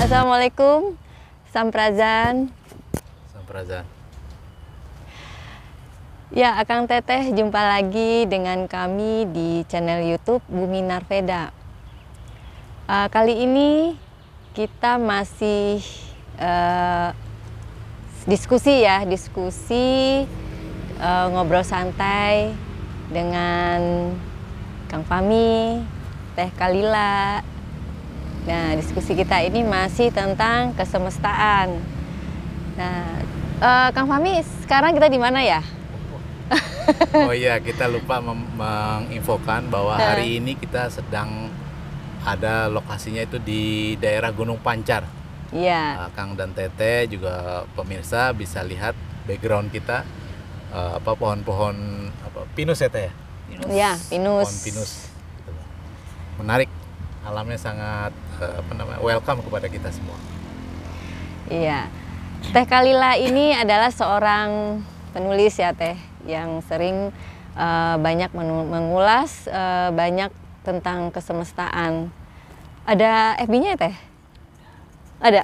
Assalamualaikum, Samprazan. Samprazan. Ya, Akang Teteh jumpa lagi dengan kami di channel YouTube Bumi Narveda. Kali ini kita masih diskusi ngobrol santai dengan Kang Fahmi, Teh Kalila. Nah, diskusi kita ini masih tentang kesemestaan. Nah, Kang Fahmi, sekarang kita di mana ya? Oh iya, kita lupa menginfokan bahwa hari ini kita sedang ada lokasinya itu di daerah Gunung Pancar. Iya. Kang dan Teteh juga pemirsa bisa lihat background kita, pohon-pohon pinus ya Teh? Iya, pinus. Pohon pinus. Menarik, alamnya sangat welcome kepada kita semua. Iya, Teh Kalila ini adalah seorang penulis ya Teh, yang sering banyak mengulas banyak tentang kesemestaan. Ada FB-nya ya Teh? Ada.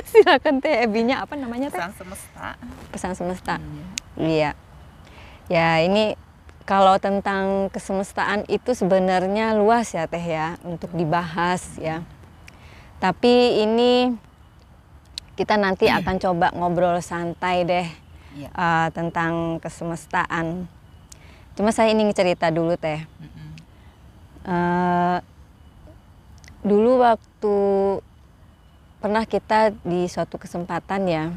Silakan Teh, FB-nya apa namanya Teh? Pesan Semesta. Pesan Semesta. Iya. Ya, ini kalau tentang kesemestaan itu sebenarnya luas ya Teh ya untuk dibahas ya. Tapi ini kita nanti akan coba ngobrol santai deh tentang kesemestaan. Cuma saya ingin cerita dulu Teh. Dulu waktu pernah kita di suatu kesempatan ya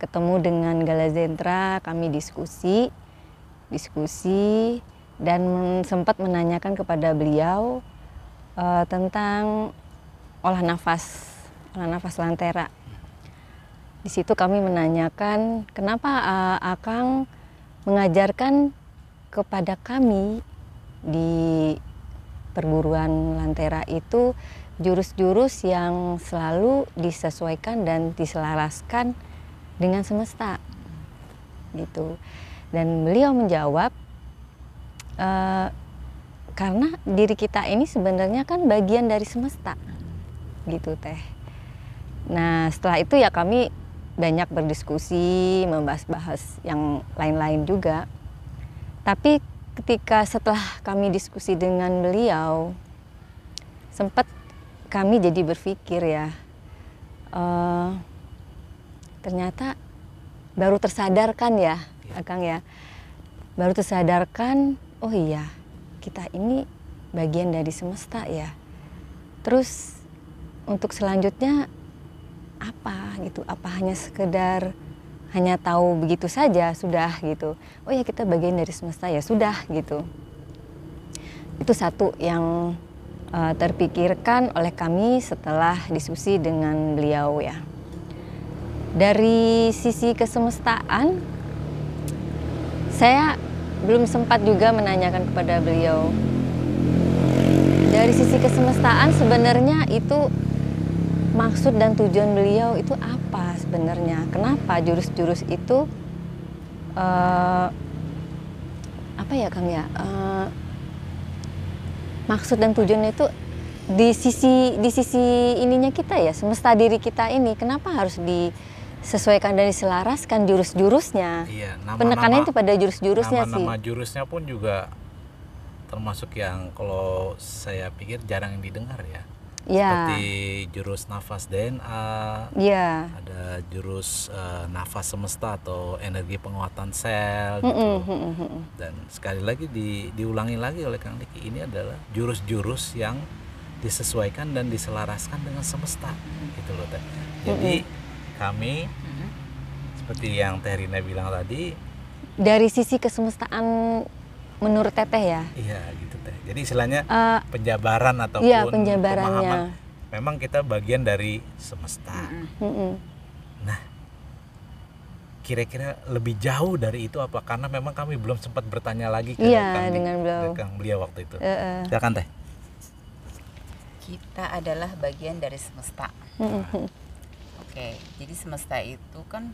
ketemu dengan Galazentra, kami diskusi dan sempat menanyakan kepada beliau tentang olah nafas lantera. Di situ kami menanyakan kenapa Akang mengajarkan kepada kami di perguruan lantera itu jurus-jurus yang selalu disesuaikan dan diselaraskan dengan semesta gitu. Dan beliau menjawab, karena diri kita ini sebenarnya kan bagian dari semesta, gitu Teh. Nah setelah itu ya kami banyak berdiskusi, membahas-bahas yang lain-lain juga. Tapi ketika setelah kami diskusi dengan beliau, sempat kami jadi berpikir ya, ternyata baru tersadarkan ya Akang ya, baru tersadarkan, oh iya kita ini bagian dari semesta ya. Terus untuk selanjutnya apa gitu, apa hanya sekedar hanya tahu begitu saja sudah gitu, oh ya kita bagian dari semesta ya sudah gitu. Itu satu yang terpikirkan oleh kami setelah diskusi dengan beliau ya. Dari sisi kesemestaan saya belum sempat juga menanyakan kepada beliau. Dari sisi kesemestaan sebenarnya itu maksud dan tujuan beliau itu apa sebenarnya? Kenapa jurus-jurus itu apa ya Kang ya? Maksud dan tujuannya itu di sisi ininya kita ya, semesta diri kita ini kenapa harus disesuaikan dan diselaraskan jurus-jurusnya? Iya, penekanannya itu pada jurus-jurusnya sih. Nama jurusnya pun juga termasuk yang kalau saya pikir jarang didengar ya. Seperti jurus nafas DNA, ada jurus nafas semesta atau energi penguatan sel gitu. Dan sekali lagi diulangi lagi oleh Kang Diki, ini adalah jurus-jurus yang disesuaikan dan diselaraskan dengan semesta gitu loh Teh. Jadi kami seperti yang Teh Rina bilang tadi, dari sisi kesemestaan menurut Teteh ya. Iya gitu Teh. Jadi istilahnya penjabaran ataupun pemahaman, memang kita bagian dari semesta. Nah, kira-kira lebih jauh dari itu apa? Karena memang kami belum sempat bertanya lagi ke Kang beliau waktu itu. Silakan Teh. Kita adalah bagian dari semesta. Oke, jadi semesta itu kan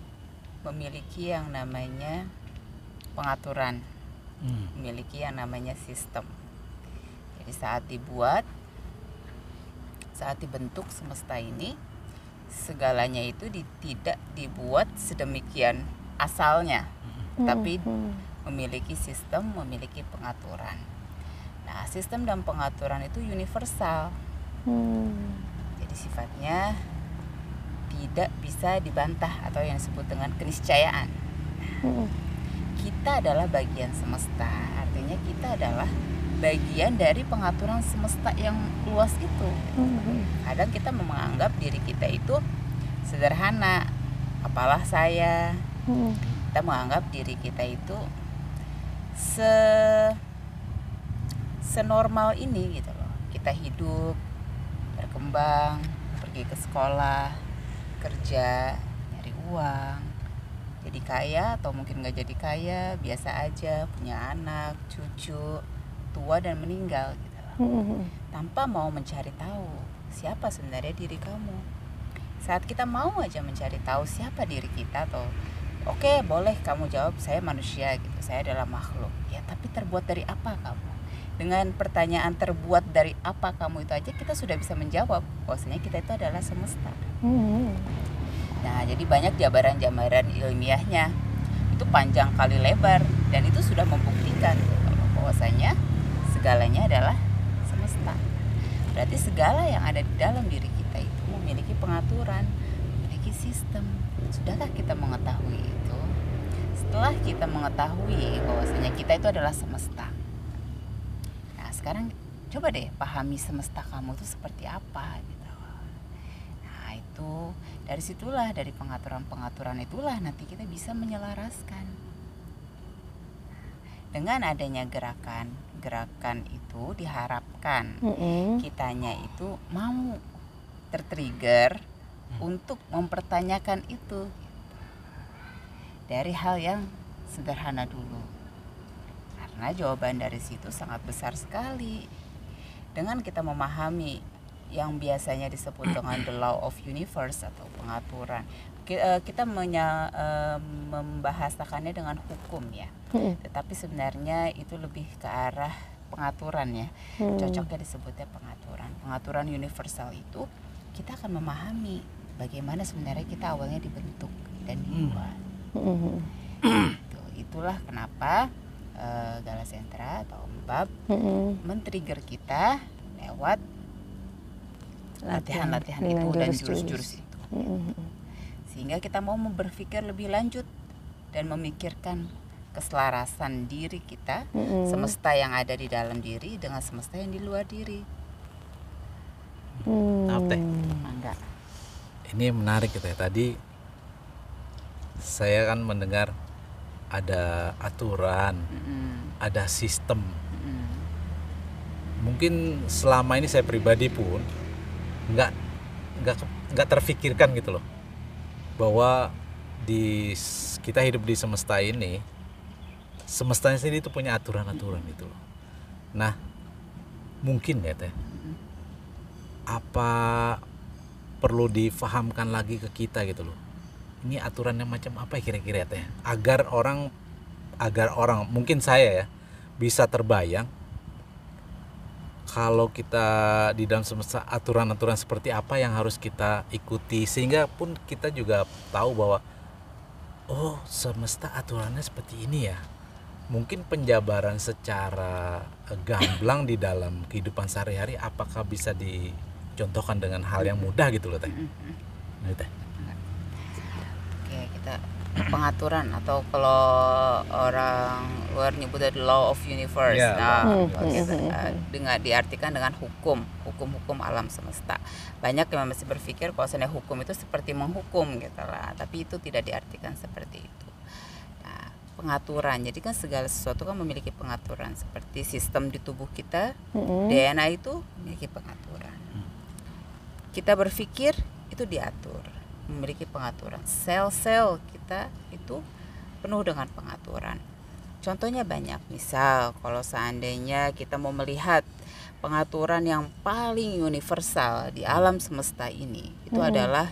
memiliki yang namanya pengaturan, memiliki yang namanya sistem. Jadi saat dibuat saat dibentuk semesta ini, segalanya itu tidak dibuat sedemikian asalnya, tapi memiliki sistem, memiliki pengaturan. Nah, sistem dan pengaturan itu universal. Jadi sifatnya tidak bisa dibantah atau yang disebut dengan keniscayaan. Kita adalah bagian semesta, artinya kita adalah bagian dari pengaturan semesta yang luas itu. Kadang kita menganggap diri kita itu sederhana, apalah saya. Kita menganggap diri kita itu senormal ini gitu loh. Kita hidup, berkembang, pergi ke sekolah, kerja, nyari uang, jadi kaya atau mungkin nggak jadi kaya, biasa aja, punya anak, cucu, tua dan meninggal gitu loh. Tanpa mau mencari tahu siapa sebenarnya diri kamu. Saat kita mau aja mencari tahu siapa diri kita, atau oke, boleh kamu jawab saya manusia gitu, saya adalah makhluk. Ya, tapi terbuat dari apa kamu? Dengan pertanyaan terbuat dari apa kamu itu aja kita sudah bisa menjawab bahwasanya kita itu adalah semesta. Nah, jadi banyak jabaran-jabaran ilmiahnya itu panjang kali lebar, dan itu sudah membuktikan bahwasanya segalanya adalah semesta. Berarti segala yang ada di dalam diri kita itu memiliki pengaturan, memiliki sistem. Sudahkah kita mengetahui itu? Setelah kita mengetahui bahwasanya kita itu adalah semesta, nah sekarang coba deh pahami semesta kamu itu seperti apa gitu. Nah itu dari situlah, dari pengaturan-pengaturan itulah nanti kita bisa menyelaraskan. Dengan adanya gerakan itu diharapkan kitanya itu mau tertrigger untuk mempertanyakan itu dari hal yang sederhana dulu, karena jawaban dari situ sangat besar sekali. Dengan kita memahami yang biasanya disebut dengan the law of universe atau pengaturan, kita membahasakannya dengan hukum ya, tetapi sebenarnya itu lebih ke arah pengaturan ya. Cocoknya disebutnya pengaturan universal. Itu kita akan memahami bagaimana sebenarnya kita awalnya dibentuk dan dibuat. Itulah kenapa Gala Sentra atau Mbab men-trigger kita lewat latihan-latihan itu dan jurus-jurus itu, sehingga kita mau berpikir lebih lanjut dan memikirkan keselarasan diri kita, semesta yang ada di dalam diri dengan semesta yang di luar diri. Enggak. Ini menarik gitu ya. Tadi saya kan mendengar ada aturan, ada sistem. Mungkin selama ini saya pribadi pun nggak terfikirkan gitu loh, bahwa kita hidup di semesta ini, semestanya sendiri itu punya aturan-aturan gitu loh. Nah, mungkin ya teh, apa perlu difahamkan lagi ke kita gitu loh, ini aturannya macam apa ya kira-kira teh, agar orang mungkin saya ya bisa terbayang kalau kita di dalam semesta aturan-aturan seperti apa yang harus kita ikuti, sehingga pun kita juga tahu bahwa oh semesta aturannya seperti ini ya. Mungkin penjabaran secara gamblang di dalam kehidupan sehari-hari apakah bisa dicontohkan dengan hal yang mudah gitu loh teh. Nah, teh. Oke, kita pengaturan atau kalau orang luar nyebutnya the law of universe. Dengan diartikan dengan hukum alam semesta. Banyak yang masih berpikir kalau sebenarnya hukum itu seperti menghukum gitu lah, tapi itu tidak diartikan seperti itu. Nah, pengaturan, jadi kan segala sesuatu kan memiliki pengaturan, seperti sistem di tubuh kita, DNA itu memiliki pengaturan. Kita berpikir itu diatur, memiliki pengaturan. Sel-sel kita itu penuh dengan pengaturan. Contohnya banyak. Misal kalau seandainya kita mau melihat pengaturan yang paling universal di alam semesta ini, itu adalah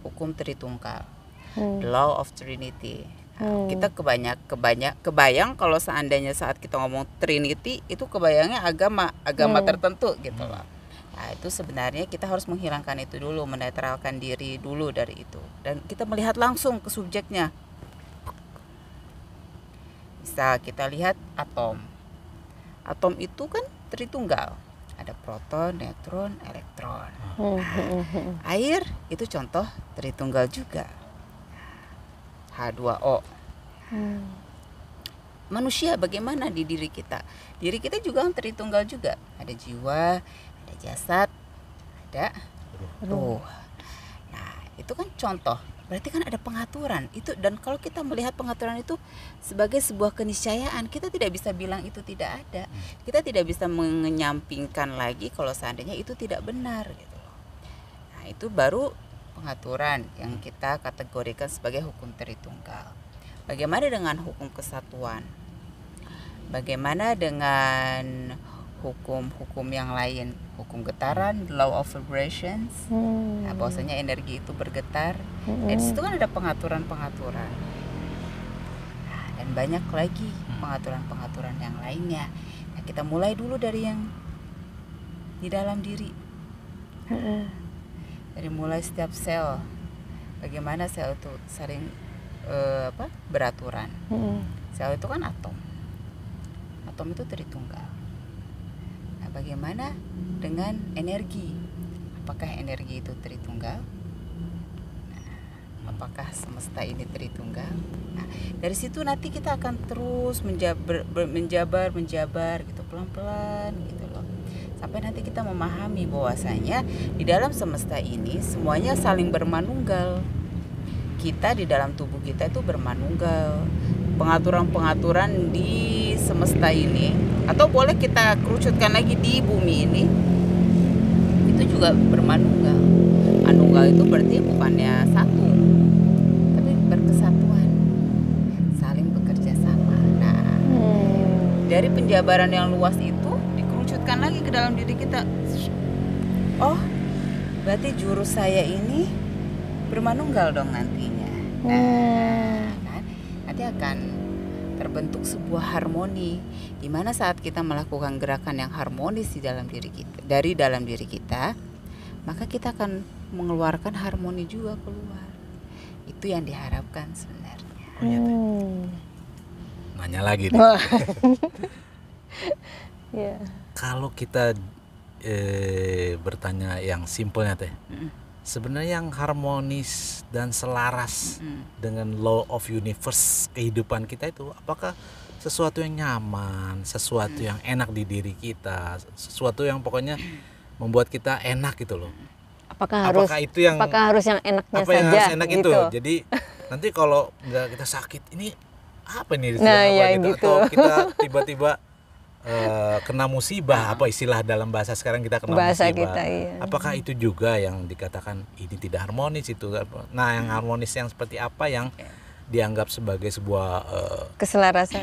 hukum Tritungkal, the law of Trinity. Nah, kita kebayang kalau seandainya saat kita ngomong Trinity itu kebayangnya agama tertentu gitu loh. Nah, itu sebenarnya kita harus menghilangkan itu dulu, menetralkan diri dulu dari itu. Dan kita melihat langsung ke subjeknya. Bisa kita lihat atom. Atom itu kan tritunggal. Ada proton, neutron, elektron. Nah, air itu contoh tritunggal juga. H2O. Manusia bagaimana di diri kita? Diri kita juga tritunggal juga. Ada jiwa, ada jasad, ada ruh. Nah, itu kan contoh. Berarti kan ada pengaturan itu, dan kalau kita melihat pengaturan itu sebagai sebuah keniscayaan, kita tidak bisa bilang itu tidak ada. Kita tidak bisa menyampingkan lagi kalau seandainya itu tidak benar gitu. Nah, itu baru pengaturan yang kita kategorikan sebagai hukum tritunggal. Bagaimana dengan hukum kesatuan? Bagaimana dengan hukum-hukum yang lain? Hukum getaran, law of vibrations. Nah, bahwasanya energi itu bergetar. Dan di situ kan ada pengaturan-pengaturan. Nah, dan banyak lagi pengaturan-pengaturan yang lainnya. Nah, kita mulai dulu dari yang di dalam diri. Dari mulai setiap sel. Bagaimana sel itu saling beraturan. Sel itu kan atom. Atom itu tritunggal. Nah, bagaimana dengan energi? Apakah energi itu tritunggal? Nah, apakah semesta ini tritunggal? Nah, dari situ nanti kita akan terus menjabar gitu, pelan-pelan gitu loh. Sampai nanti kita memahami bahwasanya di dalam semesta ini semuanya saling bermanunggal. Kita di dalam tubuh kita itu bermanunggal. Pengaturan-pengaturan di semesta ini, atau boleh kita kerucutkan lagi di bumi ini, itu juga bermanunggal. Manunggal itu berarti bukannya satu, tapi berkesatuan, saling bekerja sama. Nah, dari penjabaran yang luas itu dikerucutkan lagi ke dalam diri kita. Oh, berarti jurus saya ini bermanunggal dong nantinya. Nah, kan nanti akan terbentuk sebuah harmoni, di mana saat kita melakukan gerakan yang harmonis di dalam diri kita, dari dalam diri kita, maka kita akan mengeluarkan harmoni juga keluar. Itu yang diharapkan sebenarnya. Nanya lagi nih. Kalau kita bertanya yang simpelnya teh, sebenarnya yang harmonis dan selaras dengan law of universe kehidupan kita itu apakah sesuatu yang nyaman, sesuatu yang enak di diri kita, sesuatu yang pokoknya membuat kita enak gitu loh. Apakah harus yang enaknya apa saja? Yang harus enak gitu. itu. Jadi nanti kalau nggak kita sakit, ini apa nih? Nah, apa ya gitu. gitu. Atau kita tiba-tiba kena musibah, apa istilah dalam bahasa sekarang kita kena bahasa musibah. Kita, iya. Apakah itu juga yang dikatakan ini tidak harmonis itu? Nah, yang harmonis yang seperti apa yang dianggap sebagai sebuah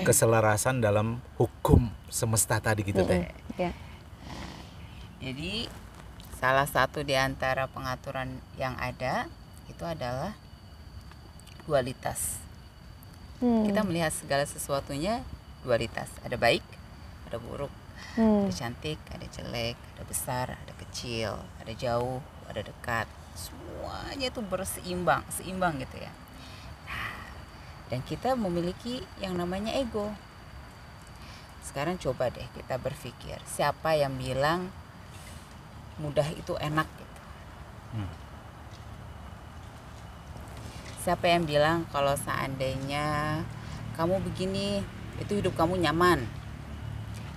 keselarasan dalam hukum semesta tadi gitu teh? Ya. Jadi salah satu di antara pengaturan yang ada itu adalah dualitas. Kita melihat segala sesuatunya dualitas. Ada baik, ada buruk, ada cantik, ada jelek, ada besar, ada kecil, ada jauh, ada dekat. Semuanya itu seimbang gitu ya. Nah, dan kita memiliki yang namanya ego. Sekarang coba deh kita berpikir, siapa yang bilang mudah itu enak gitu? Siapa yang bilang kalau seandainya kamu begini itu hidup kamu nyaman,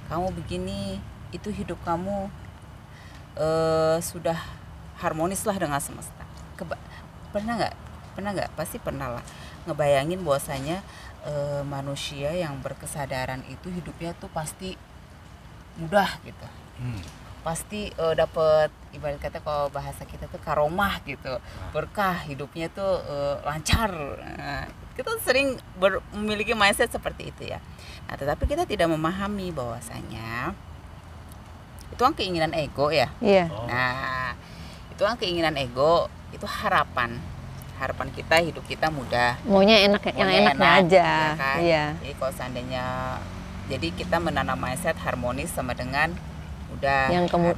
kamu begini itu hidup kamu sudah harmonis lah dengan semesta? Pernah nggak? Pasti pernah lah ngebayangin bahwasanya manusia yang berkesadaran itu hidupnya tuh pasti mudah gitu. Pasti dapat, ibarat kata kalau bahasa kita tuh karomah gitu, berkah hidupnya tuh lancar. Nah, kita sering memiliki mindset seperti itu ya. Nah, tetapi kita tidak memahami bahwasanya itu kan keinginan ego ya. Iya. Nah, itu kan keinginan ego, itu harapan kita hidup kita mudah. Maunya enaknya aja. Ya kan? Iya. Jadi kalau seandainya, jadi kita menanam mindset harmonis sama dengan mudah,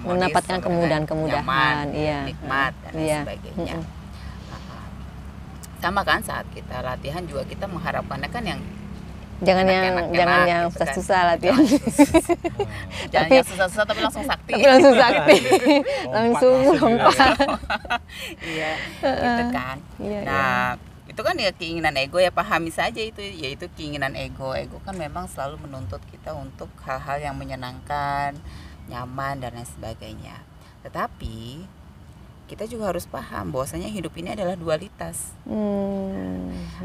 mendapatkan kemudahan, iya, nikmat dan iya. sebagainya. Sama kan saat kita latihan juga kita mengharapkan kan yang jangan enak-enak yang gitu kan. susah-susah latihan. Jangan yang susah-susah tapi langsung sakti. Langsung lompat. Iya, gitu kan. Iya, nah, itu kan ya keinginan ego, ya pahami saja itu, yaitu keinginan ego. Ego kan memang selalu menuntut kita untuk hal-hal yang menyenangkan, nyaman dan lain sebagainya. Tetapi kita juga harus paham bahwasanya hidup ini adalah dualitas.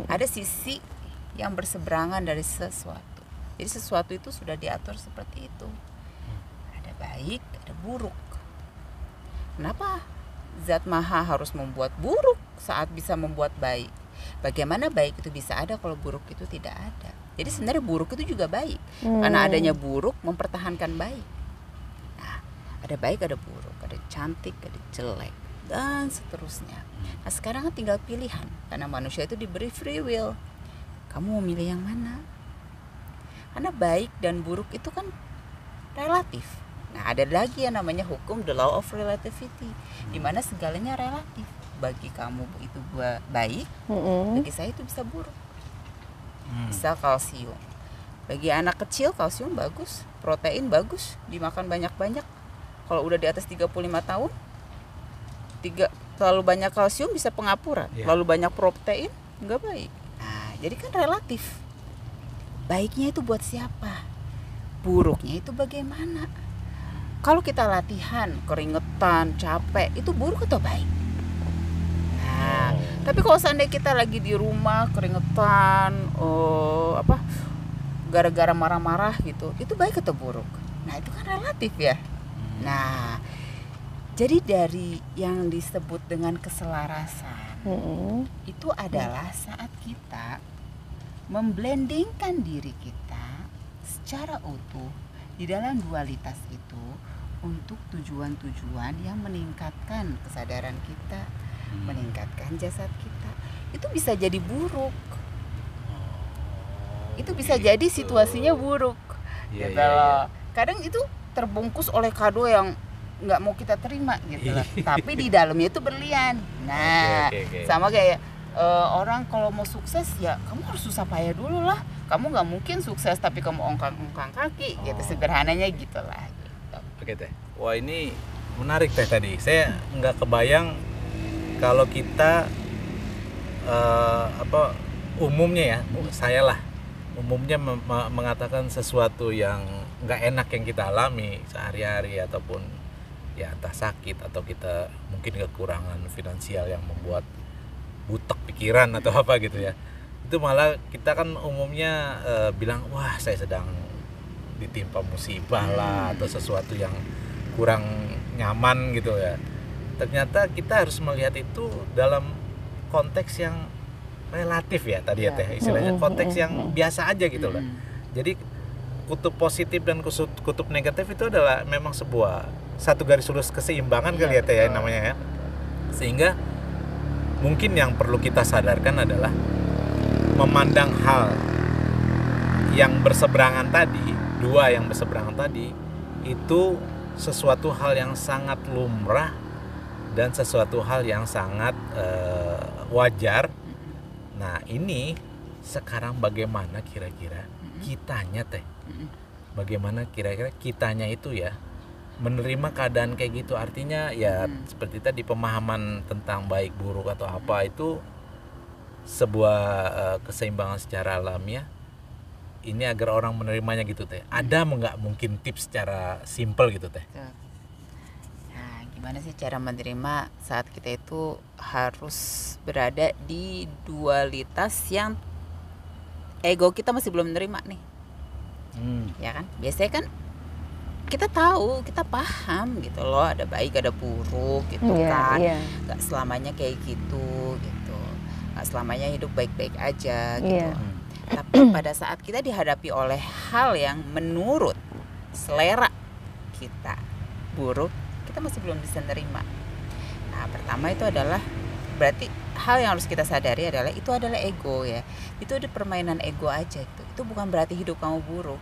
Ada sisi yang berseberangan dari sesuatu. Jadi sesuatu itu sudah diatur seperti itu. Ada baik, ada buruk. Kenapa Zat Maha harus membuat buruk saat bisa membuat baik? Bagaimana baik itu bisa ada kalau buruk itu tidak ada? Jadi sebenarnya buruk itu juga baik. Karena adanya buruk mempertahankan baik. Nah, ada baik, ada buruk, ada cantik, ada jelek, dan seterusnya. Nah, sekarang kan tinggal pilihan. Karena manusia itu diberi free will. Kamu mau milih yang mana? Karena baik dan buruk itu kan relatif. Nah, ada lagi yang namanya hukum the law of relativity, di mana segalanya relatif. Bagi kamu itu baik, bagi saya itu bisa buruk. Misal kalsium. Bagi anak kecil kalsium bagus, protein bagus, dimakan banyak-banyak. Kalau udah di atas 35 tahun, terlalu banyak kalsium bisa pengapuran, terlalu banyak protein enggak baik. Jadi kan relatif. Baiknya itu buat siapa? Buruknya itu bagaimana? Kalau kita latihan, keringetan, capek, itu buruk atau baik? Nah, tapi kalau seandainya kita lagi di rumah keringetan, gara-gara marah-marah gitu, itu baik atau buruk? Nah, itu kan relatif ya. Nah, jadi dari yang disebut dengan keselarasan, itu adalah saat kita memblendingkan diri kita secara utuh di dalam dualitas itu untuk tujuan-tujuan yang meningkatkan kesadaran kita, meningkatkan jasad kita. Itu bisa jadi buruk. Itu bisa jadi situasinya buruk. Gitu loh. Kadang itu terbungkus oleh kado yang nggak mau kita terima gitu loh. Tapi di dalamnya itu berlian. Nah, sama kayak orang kalau mau sukses ya kamu harus susah payah dulu lah. Kamu nggak mungkin sukses tapi kamu ongkang-ongkang kaki gitu, sederhananya gitulah. Gitu. Oke Teh, wah ini menarik Teh tadi. Saya nggak kebayang kalau kita umumnya ya, saya lah umumnya mengatakan sesuatu yang nggak enak yang kita alami sehari-hari ataupun ya entah sakit atau kita mungkin kekurangan finansial yang membuat butek pikiran atau apa gitu ya, itu malah kita kan umumnya bilang wah saya sedang ditimpa musibah lah atau sesuatu yang kurang nyaman gitu ya. Ternyata kita harus melihat itu dalam konteks yang relatif ya tadi ya Teh, istilahnya konteks yang biasa aja gitu loh. Jadi kutub positif dan kutub negatif itu adalah memang sebuah satu garis lurus keseimbangan kali ya Teh ya namanya ya. Sehingga mungkin yang perlu kita sadarkan adalah memandang hal yang berseberangan tadi, dua yang berseberangan tadi itu sesuatu hal yang sangat lumrah dan sesuatu hal yang sangat wajar. Nah ini sekarang bagaimana kira-kira kitanya Teh, bagaimana kira-kira kitanya itu ya menerima keadaan kayak gitu. Artinya ya seperti tadi pemahaman tentang baik buruk atau apa itu sebuah keseimbangan secara alamiah. Ini agar orang menerimanya gitu Teh. Ada nggak mungkin tips secara simple gitu Teh? Nah, gimana sih cara menerima saat kita itu harus berada di dualitas yang ego kita masih belum menerima nih. Ya kan? Biasanya kan kita tahu, kita paham gitu loh, ada baik ada buruk gitu kan. Gak selamanya kayak gitu. Gak selamanya hidup baik-baik aja gitu. Tapi pada saat kita dihadapi oleh hal yang menurut selera kita buruk, kita masih belum bisa nerima. Nah, pertama itu adalah berarti hal yang harus kita sadari adalah itu adalah ego ya. Itu ada permainan ego aja gitu. Itu bukan berarti hidup kamu buruk.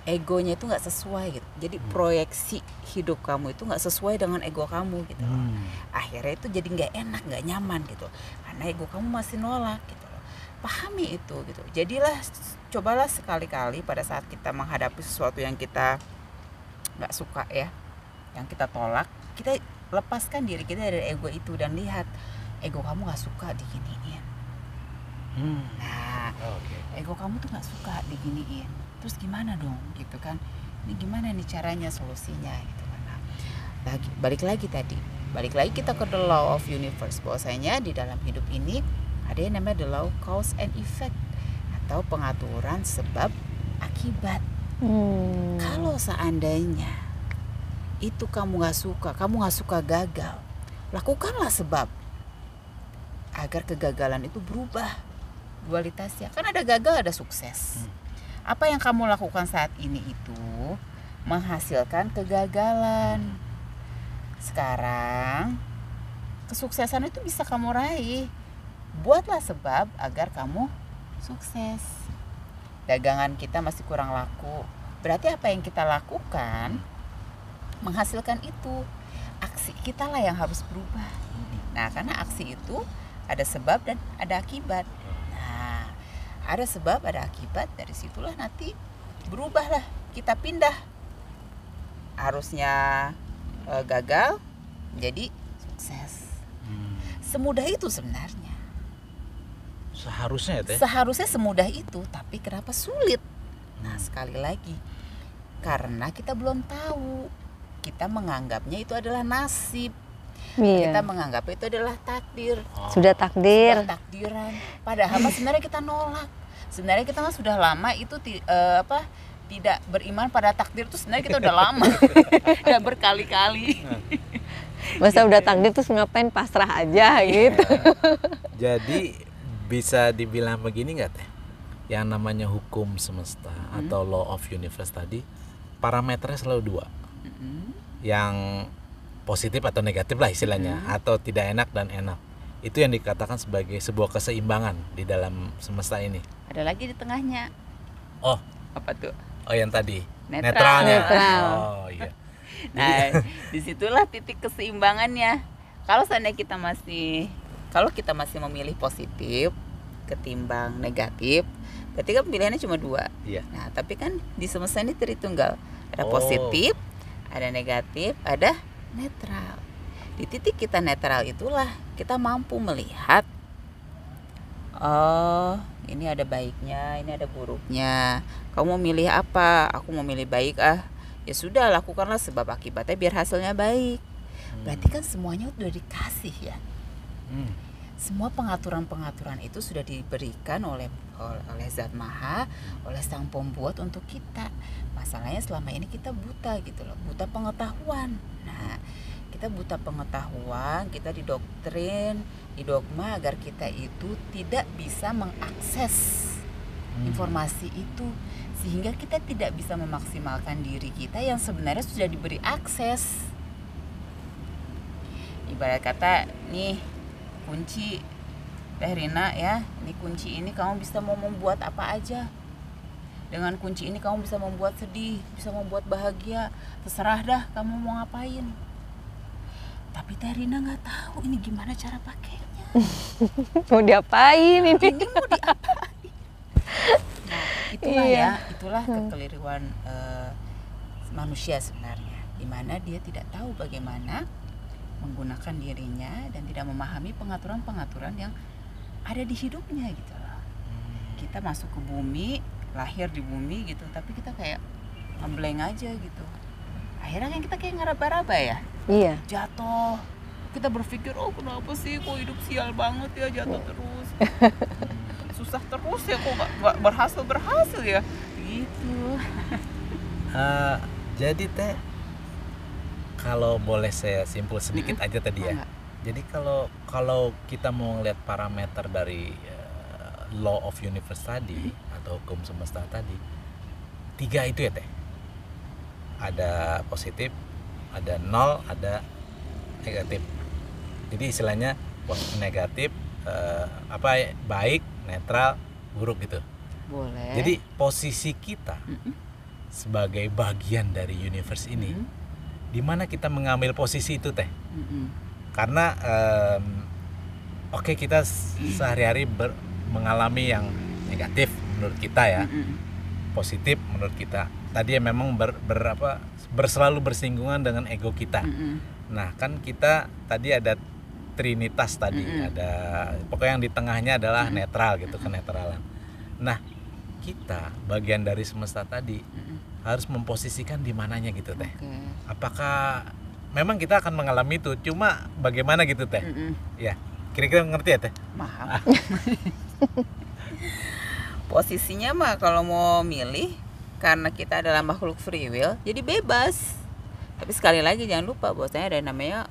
egonya itu nggak sesuai gitu. Jadi proyeksi hidup kamu itu nggak sesuai dengan ego kamu gitu loh. Akhirnya itu jadi nggak enak, nggak nyaman gitu. Karena ego kamu masih nolak gitu loh. Pahami itu gitu. Jadilah cobalah sekali-kali pada saat kita menghadapi sesuatu yang kita nggak suka ya, yang kita tolak, kita lepaskan diri kita dari ego itu dan lihat ego kamu nggak suka diginiin. Nah, ego kamu tuh nggak suka diginiin. Terus gimana dong gitu kan, ini gimana nih caranya, solusinya gitu kan. Nah, balik lagi kita ke the law of universe, bahwasanya di dalam hidup ini ada yang namanya the law cause and effect atau pengaturan sebab akibat. Kalau seandainya itu kamu nggak suka gagal, lakukanlah sebab agar kegagalan itu berubah dualitasnya. Kan ada gagal, ada sukses. Apa yang kamu lakukan saat ini itu menghasilkan kegagalan. Sekarang kesuksesan itu bisa kamu raih. Buatlah sebab agar kamu sukses. Dagangan kita masih kurang laku, berarti apa yang kita lakukan menghasilkan itu. Aksi kita lah yang harus berubah. Nah, karena aksi itu ada sebab dan ada akibat. Ada sebab, ada akibat, dari situlah nanti berubahlah, kita pindah. Harusnya gagal menjadi sukses. Semudah itu sebenarnya. Seharusnya ya Teh? Seharusnya semudah itu, tapi kenapa sulit? Nah, sekali lagi, karena kita belum tahu. Kita menganggapnya itu adalah nasib. Kita menganggap itu adalah takdir. Sudah takdir. Sudah takdiran. Padahal sebenarnya kita nolak. Sebenarnya kita kan sudah lama itu tidak beriman pada takdir itu, sebenarnya kita udah lama. Udah berkali-kali. Masa udah takdir terus ngapain, pasrah aja gitu. Jadi bisa dibilang begini nggak Teh? Yang namanya hukum semesta atau law of universe tadi, parameternya selalu dua. Yang positif atau negatif lah istilahnya, atau tidak enak dan enak. Itu yang dikatakan sebagai sebuah keseimbangan di dalam semesta ini. Ada lagi di tengahnya. Oh, apa tuh? Oh, yang tadi netralnya. Oh iya. Nah, disitulah titik keseimbangannya. Kalau seandainya kita masih memilih positif ketimbang negatif, berarti kan pilihannya cuma dua. Iya. Nah, tapi kan di semesta ini Tritunggal. Ada positif, ada negatif, ada netral. Di titik kita netral itulah kita mampu melihat, oh ini ada baiknya, ini ada buruknya. Kamu mau milih apa? Aku mau milih baik. Ya sudah, lakukanlah sebab akibatnya biar hasilnya baik. Berarti kan semuanya udah dikasih ya. Semua pengaturan-pengaturan itu sudah diberikan oleh Zat Maha, oleh Sang Pembuat untuk kita. Masalahnya selama ini kita buta gitu loh, buta pengetahuan. Nah, kita buta pengetahuan, kita didoktrin, didogma agar kita itu tidak bisa mengakses informasi itu, sehingga kita tidak bisa memaksimalkan diri kita yang sebenarnya sudah diberi akses. Ibarat kata nih kunci Teh Rina ya, ini kunci ini kamu bisa mau membuat apa aja. Dengan kunci ini kamu bisa membuat sedih, bisa membuat bahagia, terserah dah kamu mau ngapain. Tapi Teh Rina nggak tahu ini gimana cara pakainya. Mau diapain ini? Ini mau diapain? Nah, itulah kekeliruan manusia sebenarnya, di mana dia tidak tahu bagaimana menggunakan dirinya dan tidak memahami pengaturan-pengaturan yang ada di hidupnya gitu loh. Kita masuk ke bumi, lahir di bumi gitu, tapi kita kayak ngeblank aja gitu. Akhirnya kan kita kayak ngeraba-raba ya. Iya. Jatuh. Kita berpikir, oh kenapa sih kok hidup sial banget ya, jatuh terus. Susah terus ya, kok gak berhasil ya. Gitu. Jadi Teh, kalau boleh saya simpul sedikit aja tadi ya. Jadi kalau kita mau ngeliat parameter dari law of universe tadi atau hukum semesta tadi, 3 itu ya Teh. Ada positif, ada 0, ada negatif. Jadi istilahnya negatif, baik, netral, buruk gitu. Boleh. Jadi posisi kita sebagai bagian dari universe ini, di mana kita mengambil posisi itu teh? Karena oke, kita sehari-hari mengalami yang negatif menurut kita ya, positif menurut kita. Tadi memang selalu bersinggungan dengan ego kita. Nah kan kita tadi ada trinitas tadi, ada pokoknya yang di tengahnya adalah netral gitu, kenetralan. Nah kita bagian dari semesta tadi harus memposisikan di mananya gitu teh. Apakah memang kita akan mengalami itu, cuma bagaimana gitu teh? Ya kira-kira ngerti ya teh? Paham. Posisinya mah kalau mau milih, karena kita adalah makhluk free will, jadi bebas. Tapi sekali lagi jangan lupa bahwasanya ada namanya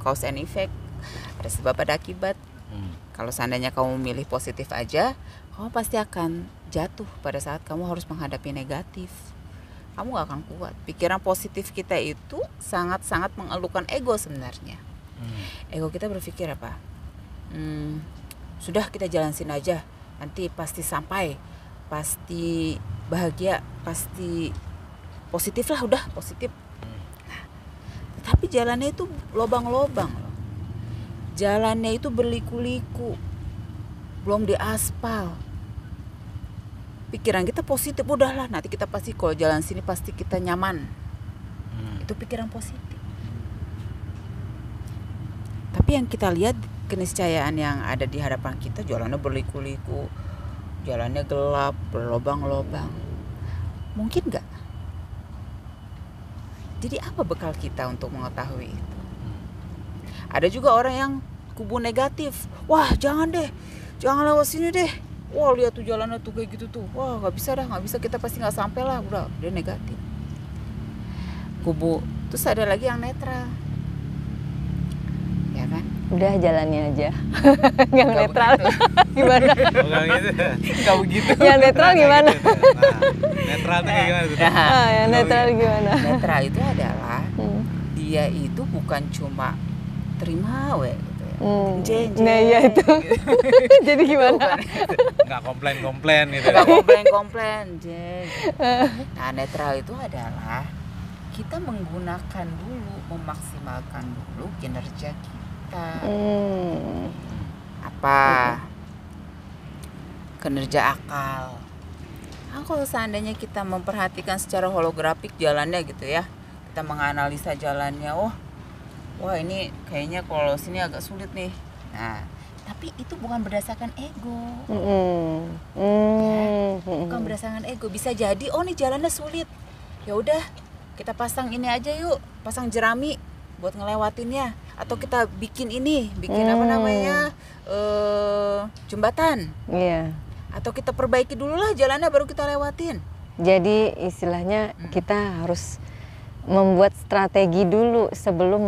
cause and effect, ada sebab ada akibat. Kalau seandainya kamu milih positif aja, kamu pasti akan jatuh pada saat kamu harus menghadapi negatif. Kamu gak akan kuat. Pikiran positif kita itu sangat-sangat mengeluhkan ego sebenarnya. Ego kita berpikir apa? Sudah kita jalanin aja, nanti pasti sampai, pasti bahagia, pasti positif lah, udah positif. Tapi jalannya itu lobang-lobang loh. Jalannya itu berliku-liku, belum diaspal. Pikiran kita positif, udahlah nanti kita pasti kalau jalan sini pasti kita nyaman. Itu pikiran positif. Tapi yang kita lihat keniscayaan yang ada di hadapan kita, jalannya berliku-liku, jalannya gelap, berlobang-lobang. Mungkin nggak? Jadi apa bekal kita untuk mengetahui itu? Ada juga orang yang kubu negatif. Wah jangan deh, jangan lewat sini deh. Wah lihat tuh jalannya tuh kayak gitu tuh. Wah nggak bisa dah, nggak bisa, kita pasti nggak sampai lah. Udah dia negatif. Kubu. Terus ada lagi yang netral, ya kan? Udah jalannya aja. Yang netral gimana? Bukan gitu. Nggak begitu. Yang netral gimana? Netral tuh kayak gimana tuh? Yang netral gimana? Netral itu adalah dia itu bukan cuma terima gitu ya. Nah iya itu. Jadi gimana? Nggak komplain gitu. Nggak komplain. Nah netral itu adalah kita menggunakan dulu, memaksimalkan dulu kinerja kita. Apa? Kinerja akal. Nah, kalau seandainya kita memperhatikan secara holografik jalannya gitu ya, kita menganalisa jalannya, wah ini kayaknya kalau sini agak sulit nih. Nah, tapi itu bukan berdasarkan ego. Bukan berdasarkan ego. Bisa jadi, nih jalannya sulit. Ya udah, kita pasang ini aja yuk, pasang jerami buat ngelewatinnya. Atau kita bikin apa namanya, jembatan. Iya. Atau kita perbaiki dulu lah jalannya baru kita lewatin. Jadi istilahnya kita harus membuat strategi dulu sebelum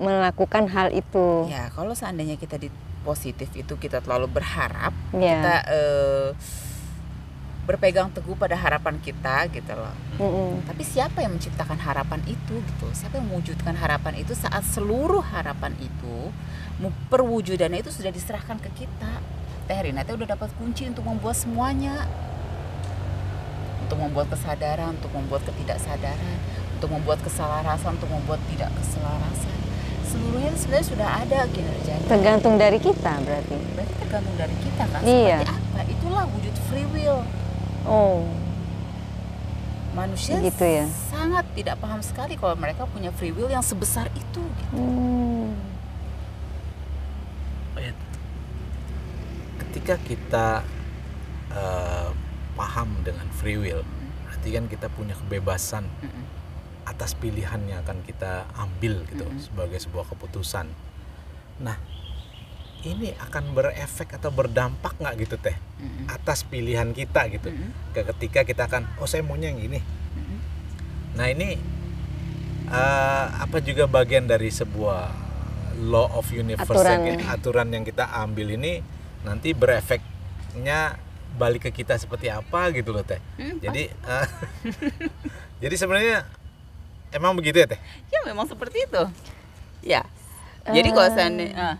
melakukan hal itu. Ya, kalau seandainya kita di positif itu kita terlalu berharap, ya. Kita berpegang teguh pada harapan kita gitu loh. Tapi siapa yang menciptakan harapan itu gitu? Siapa yang mewujudkan harapan itu saat seluruh harapan itu perwujudannya itu sudah diserahkan ke kita? Teh Rina udah dapat kunci untuk membuat semuanya. Untuk membuat kesadaran, untuk membuat ketidaksadaran, untuk membuat keselarasan, untuk membuat tidak keselarasan. Seluruhnya sebenarnya sudah ada kinerjanya. Tergantung dari kita berarti. Berarti tergantung dari kita kan. Iya. Seperti apa? Itulah wujud free will. Manusia gitu ya? Sangat tidak paham sekali kalau mereka punya free will yang sebesar itu gitu. Ketika kita paham dengan free will, berarti kan kita punya kebebasan atas pilihan yang akan kita ambil gitu sebagai sebuah keputusan. Nah, ini akan berefek atau berdampak nggak gitu teh atas pilihan kita gitu? Ketika kita akan, saya maunya yang ini. Nah ini apa juga bagian dari sebuah law of universe, aturan yang kita ambil ini nanti berefeknya balik ke kita seperti apa gitu loh teh. Jadi jadi sebenarnya emang begitu ya teh? Ya memang seperti itu. Ya. Jadi kalau seandainya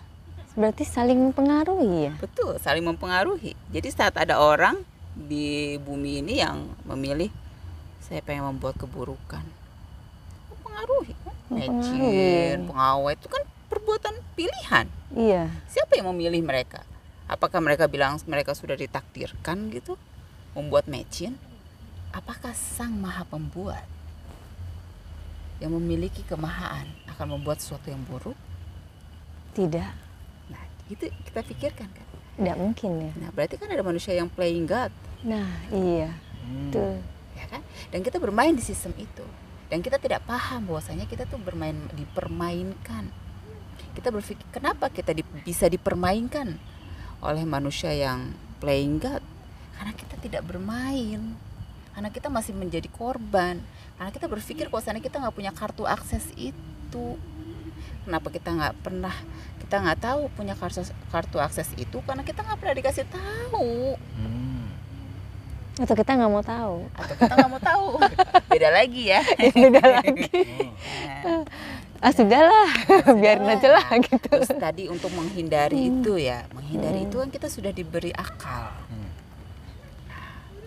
berarti saling mempengaruhi ya? Betul, saling mempengaruhi. Jadi saat ada orang di bumi ini yang memilih saya pengen membuat keburukan. Mempengaruhi, mecin, pengawet itu kan perbuatan pilihan. Iya. Siapa yang memilih mereka? Apakah mereka bilang mereka sudah ditakdirkan gitu membuat mecin? Apakah Sang Maha Pembuat yang memiliki kemahaan akan membuat sesuatu yang buruk? Tidak. Nah, itu kita pikirkan kan. Tidak mungkin ya. Nah, berarti kan ada manusia yang playing God. Nah, iya. Tuh. Ya kan? Dan kita bermain di sistem itu. Dan kita tidak paham bahwasanya kita tuh dipermainkan. Kita berpikir kenapa kita bisa dipermainkan oleh manusia yang playing God? Karena kita tidak bermain. Karena kita masih menjadi korban. Karena kita berpikir bahwasanya kita nggak punya kartu akses itu. Kenapa kita nggak tahu punya kartu akses itu? Karena kita nggak pernah dikasih tahu. Atau kita nggak mau tahu. Beda lagi ya. Beda lagi. Sudahlah, biarin aja lah gitu. Terus tadi untuk menghindari itu ya, menghindari itu kan kita sudah diberi akal.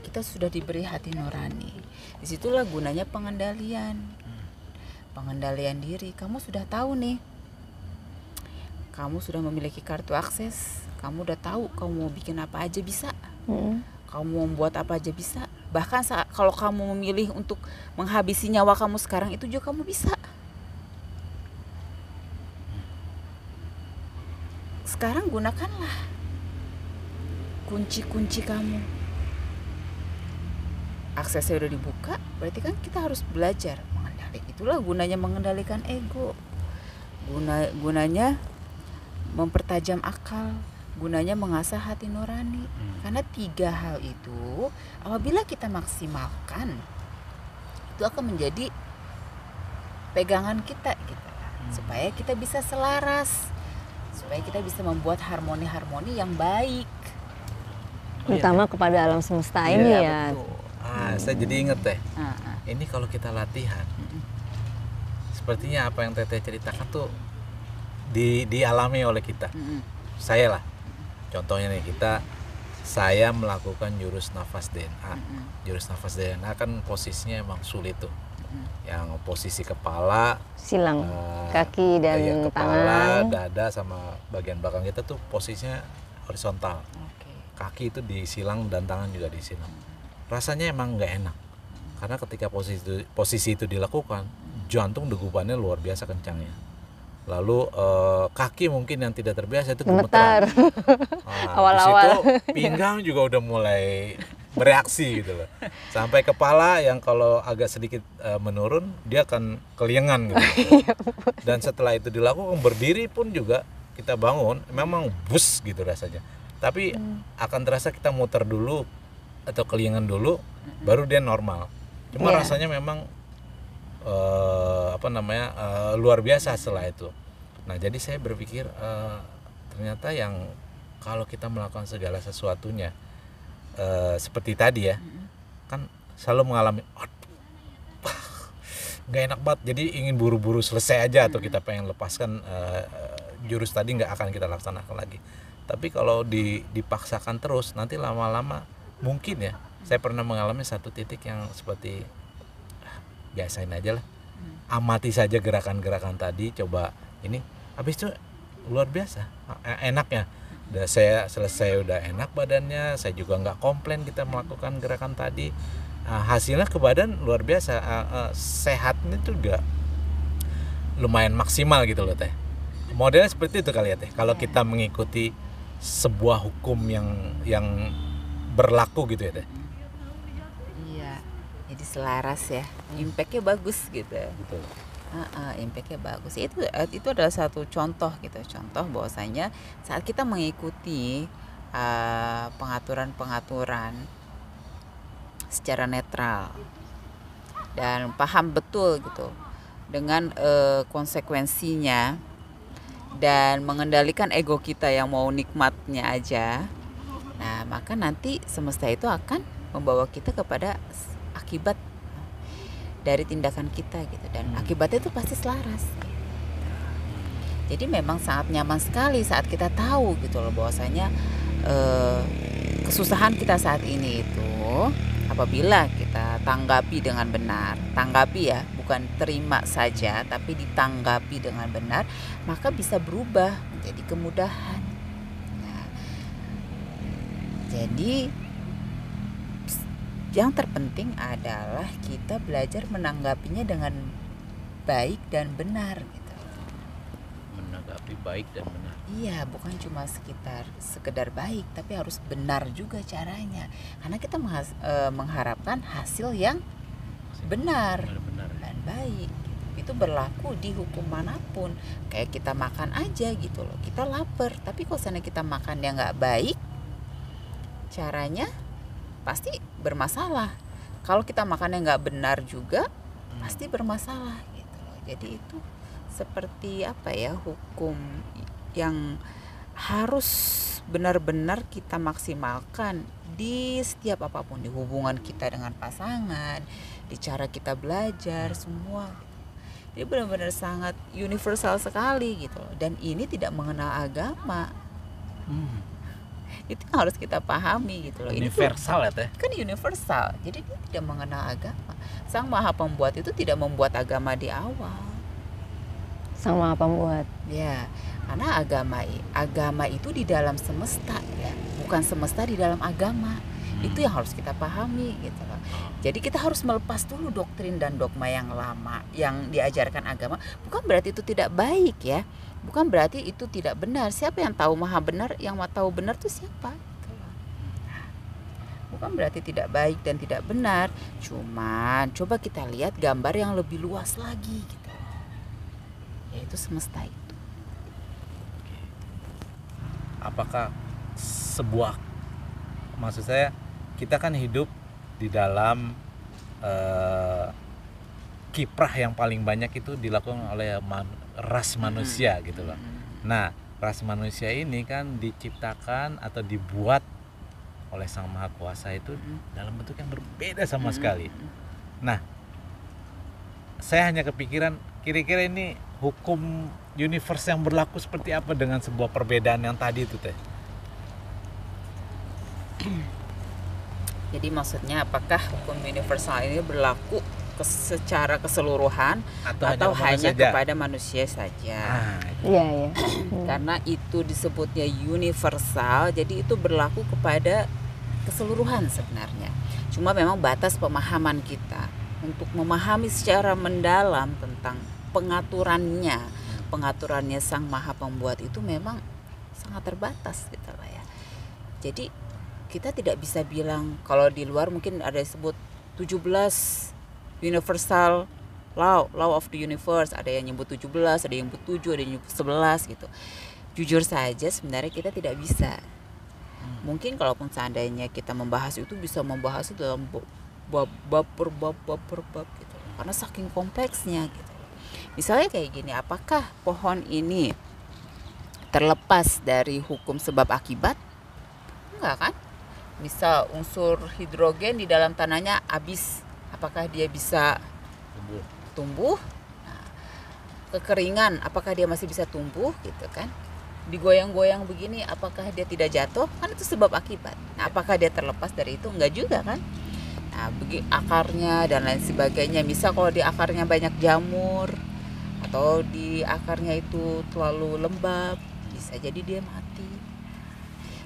Kita sudah diberi hati nurani. Disitulah gunanya pengendalian. Pengendalian diri. Kamu sudah tahu nih. Kamu sudah memiliki kartu akses. Kamu udah tahu kamu mau bikin apa aja bisa. Kamu mau membuat apa aja bisa. Bahkan kalau kamu memilih untuk menghabisi nyawa kamu sekarang, itu juga kamu bisa. Sekarang gunakanlah kunci-kunci kamu. Aksesnya udah dibuka, berarti kan kita harus belajar mengendalikan. Itulah gunanya mengendalikan ego. Gunanya mempertajam akal, gunanya mengasah hati nurani. Karena 3 hal itu apabila kita maksimalkan, itu akan menjadi pegangan kita gitu. Supaya kita bisa selaras, supaya kita bisa membuat harmoni-harmoni yang baik. Terutama kepada alam semesta ini ya. Betul. Saya jadi inget teh. Ini kalau kita latihan, sepertinya apa yang Teteh ceritakan tuh dialami oleh kita. Saya lah, contohnya nih saya melakukan jurus nafas DNA. Jurus nafas DNA kan posisinya emang sulit tuh. Yang posisi kepala, silang, kaki dan kepala, tangan, dada sama bagian belakang kita tuh posisinya horizontal. Kaki itu disilang dan tangan juga disilang. Rasanya emang nggak enak. Karena ketika posisi itu dilakukan, jantung degupannya luar biasa kencangnya. Lalu kaki mungkin yang tidak terbiasa itu gemetar. Awal-awal. Pinggang juga udah mulai bereaksi gitu loh. Sampai kepala yang kalau agak sedikit menurun dia akan keliengan gitu. Dan setelah itu dilakukan berdiri pun juga kita bangun memang bus gitu rasanya. Tapi akan terasa kita muter dulu atau keliengan dulu baru dia normal. Cuma rasanya memang luar biasa setelah itu. Nah, jadi saya berpikir ternyata yang kalau kita melakukan segala sesuatunya seperti tadi ya, kan selalu mengalami nggak enak banget, jadi ingin buru-buru selesai aja atau kita pengen lepaskan jurus tadi nggak akan kita laksanakan lagi. Tapi kalau dipaksakan terus nanti lama-lama mungkin ya, saya pernah mengalami satu titik yang seperti biasain aja lah, amati saja gerakan-gerakan tadi, coba ini, habis itu luar biasa enaknya. Udah saya selesai, udah enak badannya, saya juga nggak komplain kita melakukan gerakan tadi. Hasilnya ke badan luar biasa, sehatnya juga lumayan maksimal gitu loh Teh. Modelnya seperti itu kali ya Teh, kalau kita mengikuti sebuah hukum yang berlaku gitu ya Teh. Iya, jadi selaras ya, impactnya bagus gitu. Betul. Impactnya bagus. Itu adalah satu contoh gitu, contoh bahwasanya saat kita mengikuti pengaturan secara netral dan paham betul gitu dengan konsekuensinya dan mengendalikan ego kita yang mau nikmatnya aja. Nah, maka nanti semesta itu akan membawa kita kepada akibat dari tindakan kita gitu, dan akibatnya itu pasti selaras. Jadi memang sangat nyaman sekali saat kita tahu gitu loh bahwasanya kesusahan kita saat ini itu apabila kita tanggapi dengan benar, tanggapi ya, bukan terima saja, tapi ditanggapi dengan benar, maka bisa berubah menjadi kemudahan. Nah, jadi yang terpenting adalah kita belajar menanggapinya dengan baik dan benar gitu. Menanggapi baik dan benar. Iya, bukan cuma sekedar baik, tapi harus benar juga caranya. Karena kita mengharapkan hasil yang benar dan baik. Itu berlaku di hukum manapun. Kayak kita makan aja gitu loh. Kita lapar, tapi kalau seandainya kita makan yang nggak baik, caranya pasti bermasalah. Kalau kita makan yang nggak benar juga, pasti bermasalah gitu loh. Jadi itu seperti apa ya, hukum yang harus benar-benar kita maksimalkan di setiap apapun, di hubungan kita dengan pasangan, di cara kita belajar, semua. Dia benar-benar sangat universal sekali gitu loh. Dan ini tidak mengenal agama. Itu yang harus kita pahami gitu loh. Universal ya Teh? Kan universal, jadi dia tidak mengenal agama. Sang Maha Pembuat itu tidak membuat agama di awal. Sang Maha Pembuat. Ya, karena agama itu di dalam semesta ya, bukan semesta di dalam agama. Itu yang harus kita pahami gitu loh. Jadi kita harus melepas dulu doktrin dan dogma yang lama yang diajarkan agama. Bukan berarti itu tidak baik ya. Bukan berarti itu tidak benar. Siapa yang tahu maha benar? Yang tahu benar itu siapa? Bukan berarti tidak baik dan tidak benar. Cuman coba kita lihat gambar yang lebih luas lagi gitu. Yaitu semesta itu. Apakah maksud saya, kita kan hidup di dalam kiprah yang paling banyak itu dilakukan oleh ras manusia gitu loh. Nah, ras manusia ini kan diciptakan atau dibuat oleh Sang Maha Kuasa itu dalam bentuk yang berbeda sama sekali. Nah, saya hanya kepikiran kira-kira ini hukum universe yang berlaku seperti apa dengan sebuah perbedaan yang tadi itu Teh? Jadi maksudnya apakah hukum universal ini berlaku secara keseluruhan atau hanya kepada manusia saja? Iya. Karena itu disebutnya universal, jadi itu berlaku kepada keseluruhan sebenarnya. Cuma memang batas pemahaman kita untuk memahami secara mendalam tentang pengaturannya Sang Maha Pembuat itu memang sangat terbatas gitu lah ya. Jadi kita tidak bisa bilang, kalau di luar mungkin ada disebut 17 universal law of the universe, ada yang nyebut 17, ada yang nyebut 7, ada yang nyebut 11 gitu. Jujur saja sebenarnya kita tidak bisa. Mungkin kalaupun seandainya kita membahas itu, bisa membahas itu dalam bab per bab gitu. Karena saking kompleksnya gitu. Misalnya kayak gini, apakah pohon ini terlepas dari hukum sebab akibat? Enggak kan? Misal unsur hidrogen di dalam tanahnya habis, apakah dia bisa tumbuh? Nah, kekeringan, apakah dia masih bisa tumbuh gitu kan? Digoyang-goyang begini, apakah dia tidak jatuh? Kan itu sebab akibat. Nah, apakah dia terlepas dari itu? Enggak juga kan? Nah, akarnya dan lain sebagainya. Misal kalau di akarnya banyak jamur atau di akarnya itu terlalu lembab, bisa jadi dia mati.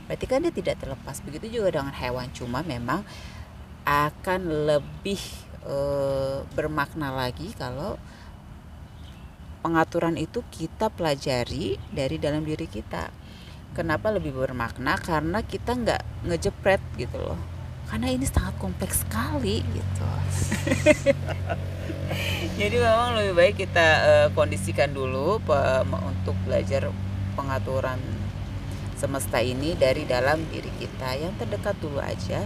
Berarti kan dia tidak terlepas. Begitu juga dengan hewan, cuma memang akan lebih bermakna lagi kalau pengaturan itu kita pelajari dari dalam diri kita. Kenapa lebih bermakna? Karena kita nggak ngejepret gitu loh. Karena ini sangat kompleks sekali gitu. Jadi memang lebih baik kita kondisikan dulu untuk belajar pengaturan semesta ini dari dalam diri kita yang terdekat dulu aja.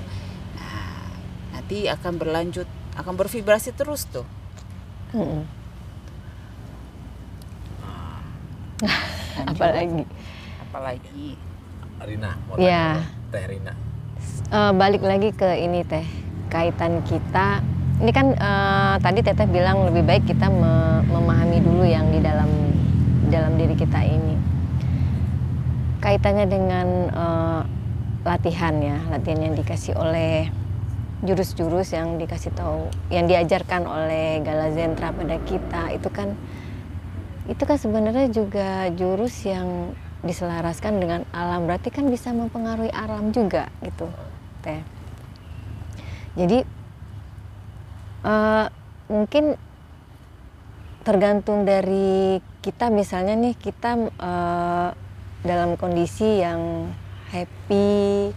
Nah, nanti akan berlanjut, akan bervibrasi terus tuh. Apalagi Rina, mau ya. Teh Rina. Balik lagi ke ini Teh, kaitan kita. Ini kan tadi Teteh bilang lebih baik kita memahami dulu yang di dalam diri kita ini. Kaitannya dengan latihan yang dikasih oleh jurus-jurus yang dikasih tahu, yang diajarkan oleh Galazentra pada kita itu kan sebenarnya juga jurus yang diselaraskan dengan alam, berarti kan bisa mempengaruhi alam juga gitu Teh. Jadi mungkin tergantung dari kita, misalnya nih kita dalam kondisi yang happy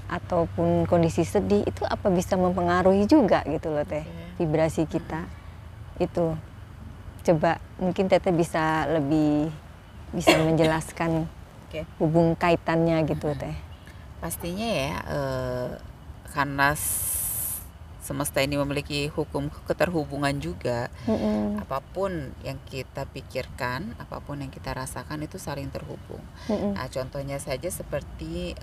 ataupun kondisi sedih, itu apa bisa mempengaruhi juga gitu loh Teh, vibrasi kita itu. Coba mungkin Teteh bisa lebih bisa menjelaskan hubung kaitannya gitu Teh. Pastinya ya, karena semesta ini memiliki hukum keterhubungan juga. Apapun yang kita pikirkan, apapun yang kita rasakan itu saling terhubung. Nah, contohnya saja seperti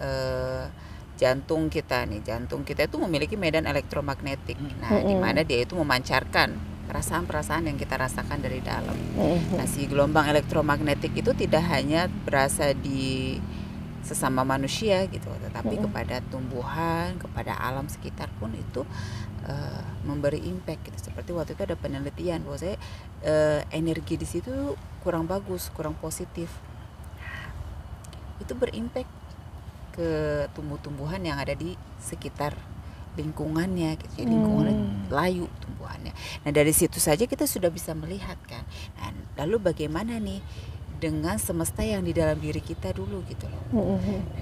jantung kita nih. Jantung kita itu memiliki medan elektromagnetik. Nah, di mana dia itu memancarkan perasaan-perasaan yang kita rasakan dari dalam. Nah, si gelombang elektromagnetik itu tidak hanya berasa di sesama manusia gitu, tetapi kepada tumbuhan, kepada alam sekitar pun itu memberi impact gitu. Seperti waktu itu ada penelitian bahwa energi di situ kurang bagus, kurang positif. Itu berimpact ke tumbuh-tumbuhan yang ada di sekitar lingkungannya gitu. Jadi lingkungannya layu tumbuhannya. Nah, dari situ saja kita sudah bisa melihat kan. Nah, lalu bagaimana nih dengan semesta yang di dalam diri kita dulu gitu loh.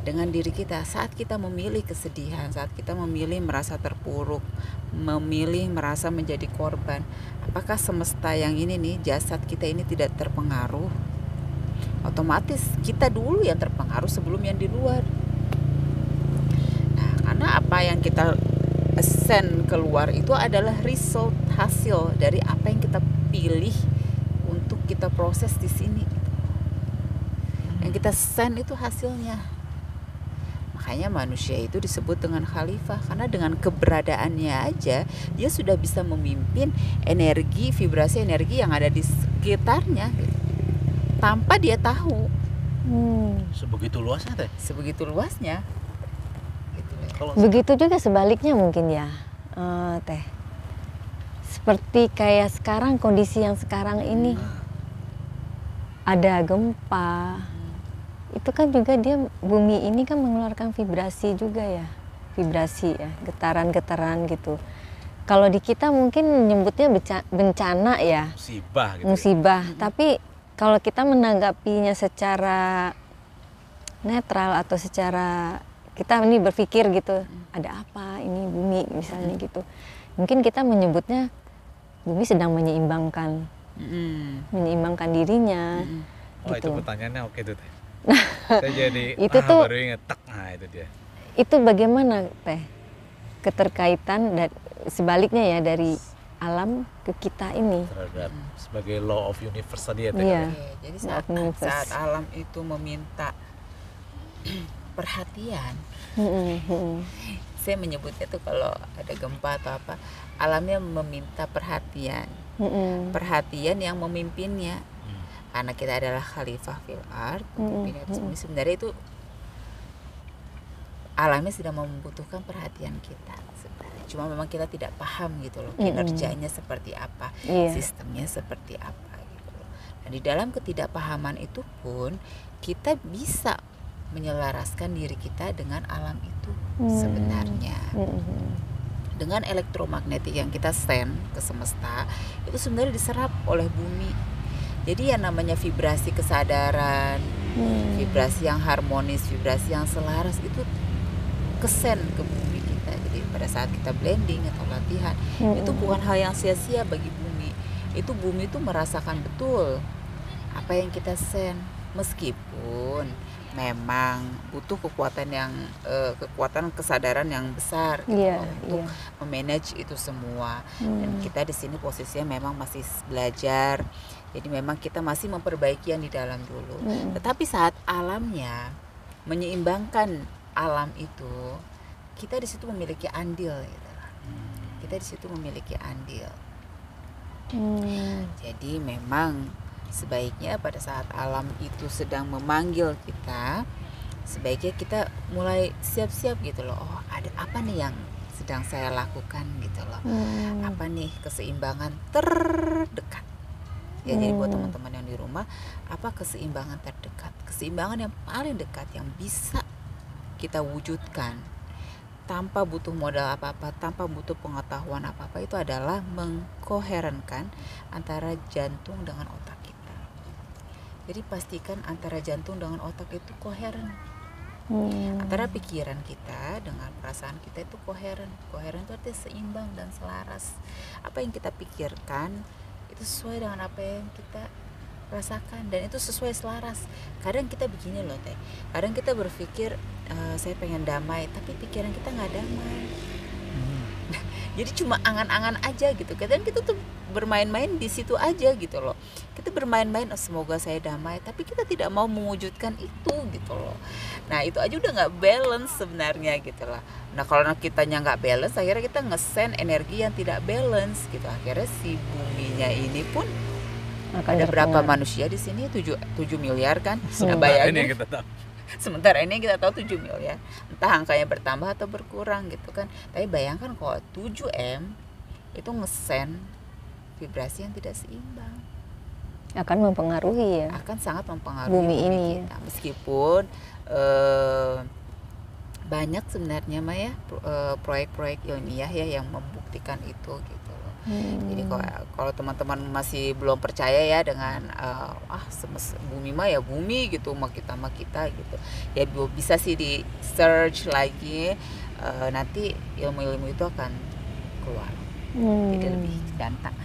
Dengan diri kita, saat kita memilih kesedihan, saat kita memilih merasa terpuruk, memilih merasa menjadi korban, apakah semesta yang ini nih, jasad kita ini tidak terpengaruh? Otomatis kita dulu yang terpengaruh sebelum yang di luar. Nah, karena apa yang kita send keluar itu adalah result, hasil dari apa yang kita pilih untuk kita proses di sini. Yang kita send itu hasilnya. Makanya manusia itu disebut dengan khalifah, karena dengan keberadaannya aja dia sudah bisa memimpin energi, vibrasi energi yang ada di sekitarnya gitu, tanpa dia tahu. Sebegitu luasnya Teh? Sebegitu luasnya gitu. Begitu juga sebaliknya mungkin ya Teh. Seperti kayak sekarang, kondisi yang sekarang ini ada gempa, itu kan juga dia, bumi ini kan mengeluarkan vibrasi juga ya, vibrasi ya, getaran-getaran gitu. Kalau di kita mungkin nyebutnya bencana ya, musibah gitu. Musibah, tapi kalau kita menanggapinya secara netral atau secara kita ini berpikir gitu, ada apa ini bumi misalnya gitu. Mungkin kita menyebutnya bumi sedang menyeimbangkan dirinya. Oh, gitu. itu pertanyaannya oke tuh Teh. Saya jadi itu tuh, baru inget, nah itu dia. Itu bagaimana Teh keterkaitan dan sebaliknya ya dari alam ke kita ini terhadap sebagai law of universe tadi ya Teh. Iya. Jadi saat alam itu meminta perhatian, saya menyebutnya tuh kalau ada gempa atau apa, alamnya meminta perhatian, perhatian yang memimpinnya. Karena kita adalah khalifah fil ard, pemimpin atas bumi, sebenarnya itu alamnya sedang membutuhkan perhatian kita sebenarnya. Cuma memang kita tidak paham gitu loh, kinerjanya seperti apa, sistemnya seperti apa gitu loh. Dan di dalam ketidakpahaman itu pun kita bisa menyelaraskan diri kita dengan alam itu sebenarnya. Dengan elektromagnetik yang kita send ke semesta, itu sebenarnya diserap oleh bumi. Jadi yang namanya vibrasi kesadaran, vibrasi yang harmonis, vibrasi yang selaras itu kesen ke bumi kita. Jadi pada saat kita blending atau latihan, itu bukan hal yang sia-sia bagi bumi. Itu bumi itu merasakan betul apa yang kita send, meskipun memang butuh kekuatan kesadaran yang besar gitu, untuk memanage itu semua. Dan kita di sini posisinya memang masih belajar. Jadi memang kita masih memperbaiki yang di dalam dulu. Tetapi saat alamnya menyeimbangkan alam itu, kita di situ memiliki andil gitu. Kita di situ memiliki andil. Jadi memang sebaiknya pada saat alam itu sedang memanggil kita, sebaiknya kita mulai siap-siap gitu loh. Oh, ada apa nih yang sedang saya lakukan gitu loh. Apa nih keseimbangan terdekat. Ya, jadi buat teman-teman yang di rumah, apa keseimbangan terdekat? Keseimbangan yang paling dekat yang bisa kita wujudkan tanpa butuh modal apa-apa, tanpa butuh pengetahuan apa-apa, itu adalah mengkoherenkan antara jantung dengan otak kita. Jadi pastikan antara jantung dengan otak itu koheren. Antara pikiran kita dengan perasaan kita itu koheren. Koheren itu artinya seimbang dan selaras. Apa yang kita pikirkan itu sesuai dengan apa yang kita rasakan, dan itu sesuai selaras. Kadang kita begini loh Teh, kadang kita berpikir saya pengen damai, tapi pikiran kita nggak damai. Jadi cuma angan-angan aja gitu. Kadang kita tuh bermain-main di situ aja gitu loh. Kita bermain-main, semoga saya damai, tapi kita tidak mau mewujudkan itu gitu loh. Nah itu aja udah nggak balance sebenarnya gitu lah. Nah kalau kitanya nggak balance, akhirnya kita nge-send energi yang tidak balance gitu. Akhirnya si buminya ini pun ada berapa manusia di sini? 7 miliar kan? Nah bayangin. Sementara ini kita tahu 7 miliar. Entah angkanya bertambah atau berkurang gitu kan. Tapi bayangkan kalau 7M itu nge-send vibrasi yang tidak seimbang. Akan mempengaruhi ya. Akan sangat mempengaruhi bumi ini kita. Meskipun banyak sebenarnya Maya proyek-proyek ilmiah ya yang membuktikan itu gitu loh. Jadi kalau teman-teman masih belum percaya ya dengan bumi mah ya bumi gitu, mah kita gitu ya, bisa sih di search lagi, nanti ilmu-ilmu itu akan keluar. Jadi lebih ganteng.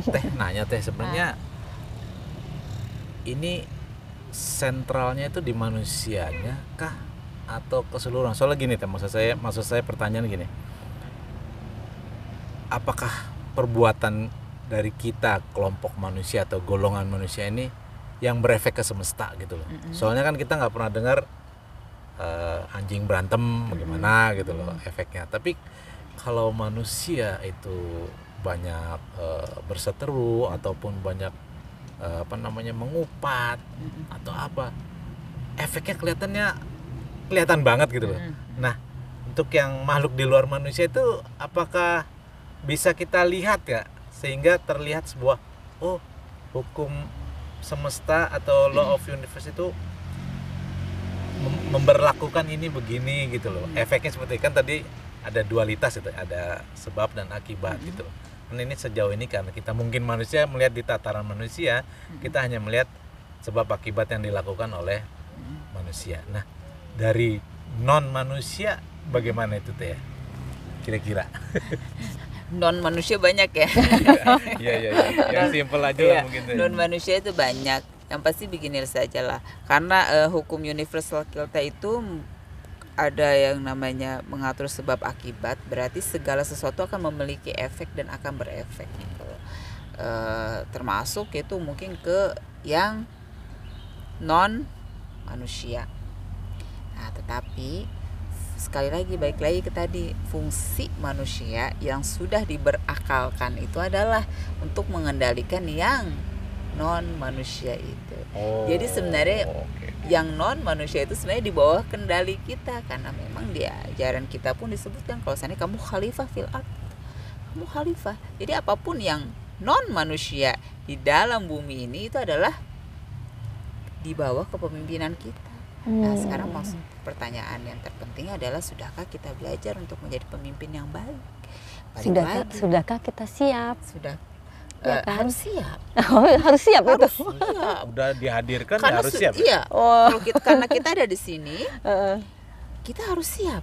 Teh nanya Teh, sebenarnya ini sentralnya itu di manusianya kah atau keseluruhan? Soalnya gini Teh, maksud saya pertanyaan gini, apakah perbuatan dari kita, kelompok manusia atau golongan manusia ini yang berefek ke semesta gitu loh? Soalnya kan kita nggak pernah dengar anjing berantem bagaimana gitu loh efeknya. Tapi kalau manusia itu banyak berseteru ataupun banyak mengupat atau apa, efeknya kelihatan banget gitu loh. Nah untuk yang makhluk di luar manusia itu apakah bisa kita lihat ya, sehingga terlihat sebuah hukum semesta atau law of universe itu memberlakukan ini begini gitu loh. Efeknya seperti kan tadi ada dualitas itu, ada sebab dan akibat gitu. Dan ini sejauh ini karena kita mungkin manusia melihat di tataran manusia, kita hanya melihat sebab akibat yang dilakukan oleh manusia. Nah dari non manusia bagaimana itu Teh ya? Kira-kira non manusia banyak ya. Iya. Yang simpel aja lah mungkin. Non manusia itu banyak. Yang pasti begini saja lah. Karena hukum universal kita itu ada yang namanya mengatur sebab akibat. Berarti segala sesuatu akan memiliki efek dan akan berefek. Termasuk itu mungkin ke yang non manusia. Nah, tetapi sekali lagi balik lagi ke tadi, fungsi manusia yang sudah diberakalkan itu adalah untuk mengendalikan yang non manusia itu. Jadi sebenarnya yang non manusia itu sebenarnya di bawah kendali kita, karena memang di ajaran kita pun disebutkan kalau seandainya kamu khalifah fil ard, kamu khalifah. Jadi apapun yang non manusia di dalam bumi ini itu adalah di bawah kepemimpinan kita. Nah sekarang pertanyaan yang terpenting adalah sudahkah kita belajar untuk menjadi pemimpin yang baik? Sudahkah kita siap? Sudah ya kan? Harus siap. Harus siap itu. Udah dihadirkan karena ya harus siap. Iya. Kalau karena kita ada di sini, kita harus siap.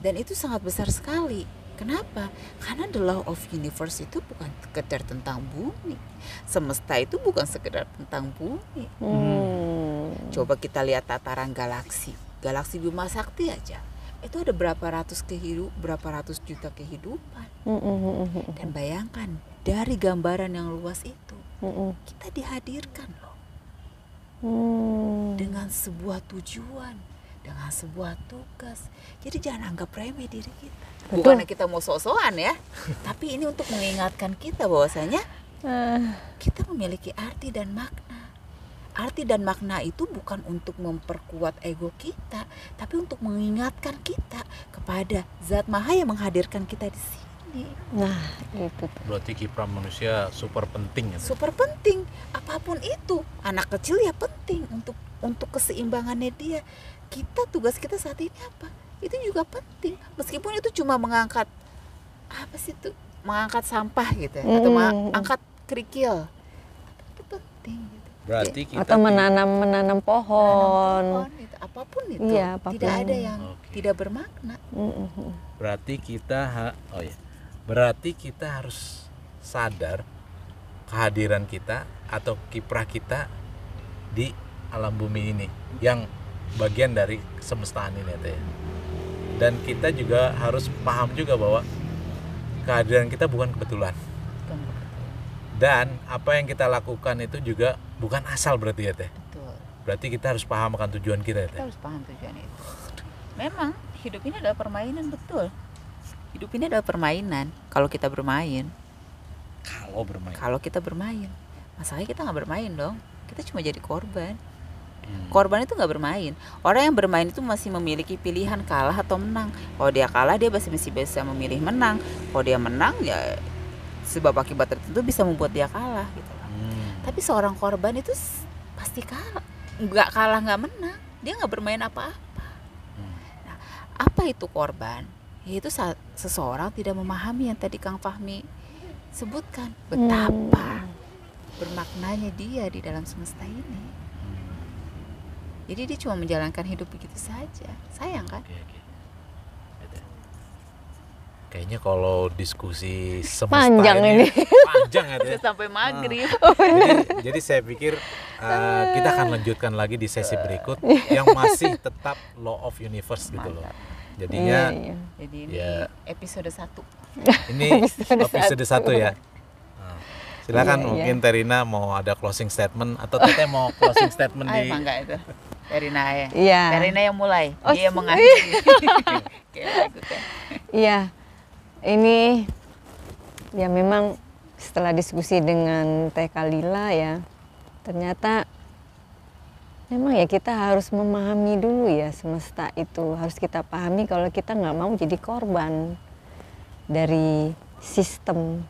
Dan itu sangat besar sekali. Kenapa? Karena the law of universe itu bukan sekedar tentang bumi. Semesta itu bukan sekedar tentang bumi. Coba kita lihat tataran galaksi. Galaksi Bima Sakti aja. Itu ada berapa ratus juta kehidupan. Dan bayangkan dari gambaran yang luas itu, kita dihadirkan loh. Dengan sebuah tujuan, dengan sebuah tugas. Jadi jangan anggap remeh diri kita. Bukannya kita mau sok-sokan ya, tapi ini untuk mengingatkan kita bahwasanya kita memiliki arti dan makna. arti dan makna itu bukan untuk memperkuat ego kita, tapi untuk mengingatkan kita kepada Zat Maha yang menghadirkan kita di sini. Nah, itu berarti kiprah manusia super penting ya. Super penting, apapun itu. Anak kecil ya penting untuk keseimbangannya dia. Kita, tugas kita saat ini apa? Itu juga penting. Meskipun itu cuma mengangkat apa sih itu? Mengangkat sampah gitu ya, atau mengangkat kerikil. Itu penting gitu. Berarti kita atau menanam pohon gitu. Apapun itu. Iya, apapun. Tidak ada yang tidak bermakna. Berarti kita berarti kita harus sadar kehadiran kita atau kiprah kita di alam bumi ini yang bagian dari semestaan ini ya. Dan kita juga harus paham juga bahwa kehadiran kita bukan kebetulan. Dan apa yang kita lakukan itu juga bukan asal berarti ya Teh. Betul. Berarti kita harus paham akan tujuan kita ya Teh. Kita harus paham tujuan itu. Memang hidup ini adalah permainan, betul. Hidup ini adalah permainan. Kalau kita bermain. Kalau kita bermain. Masalahnya kita nggak bermain dong. Kita cuma jadi korban. Korban itu nggak bermain. Orang yang bermain itu masih memiliki pilihan kalah atau menang. Kalau dia kalah dia masih bisa memilih menang. Kalau dia menang ya sebab akibat tertentu bisa membuat dia kalah gitu. Tapi seorang korban itu pasti kalah. Nggak kalah nggak menang. Dia nggak bermain apa-apa. Nah, apa itu korban? Yaitu seseorang tidak memahami yang tadi Kang Fahmi sebutkan, betapa bermaknanya dia di dalam semesta ini. Jadi dia cuma menjalankan hidup begitu saja. Sayang kan? Kayaknya kalau diskusi semesta panjang ini. Panjang ya. Sampai maghrib. Jadi saya pikir kita akan lanjutkan lagi di sesi berikut yang masih tetap law of universe gitu loh. Jadinya Jadi ini episode 1. Ini episode 1 ya. Nah, silakan mungkin Terina mau ada closing statement atau Teteh mau closing statement di Mangga itu. Terina ya. Iya. Terina yang mulai. Dia yang mengakhiri. Iya. Ini ya memang setelah diskusi dengan Teh Kalila ya, ternyata memang ya kita harus memahami dulu ya semesta itu. Harus kita pahami kalau kita nggak mau jadi korban dari sistem.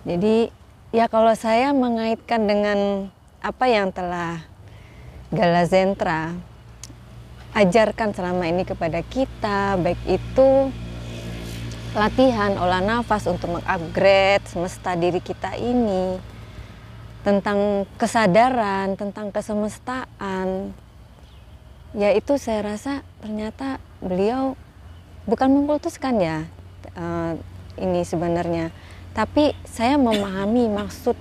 Jadi ya kalau saya mengaitkan dengan apa yang telah Gala Zentra ajarkan selama ini kepada kita, baik itu latihan olah nafas untuk mengupgrade semesta diri kita ini, tentang kesadaran, tentang kesemestaan, ya itu saya rasa ternyata beliau bukan mengkultuskan ya ini sebenarnya, tapi saya memahami maksud,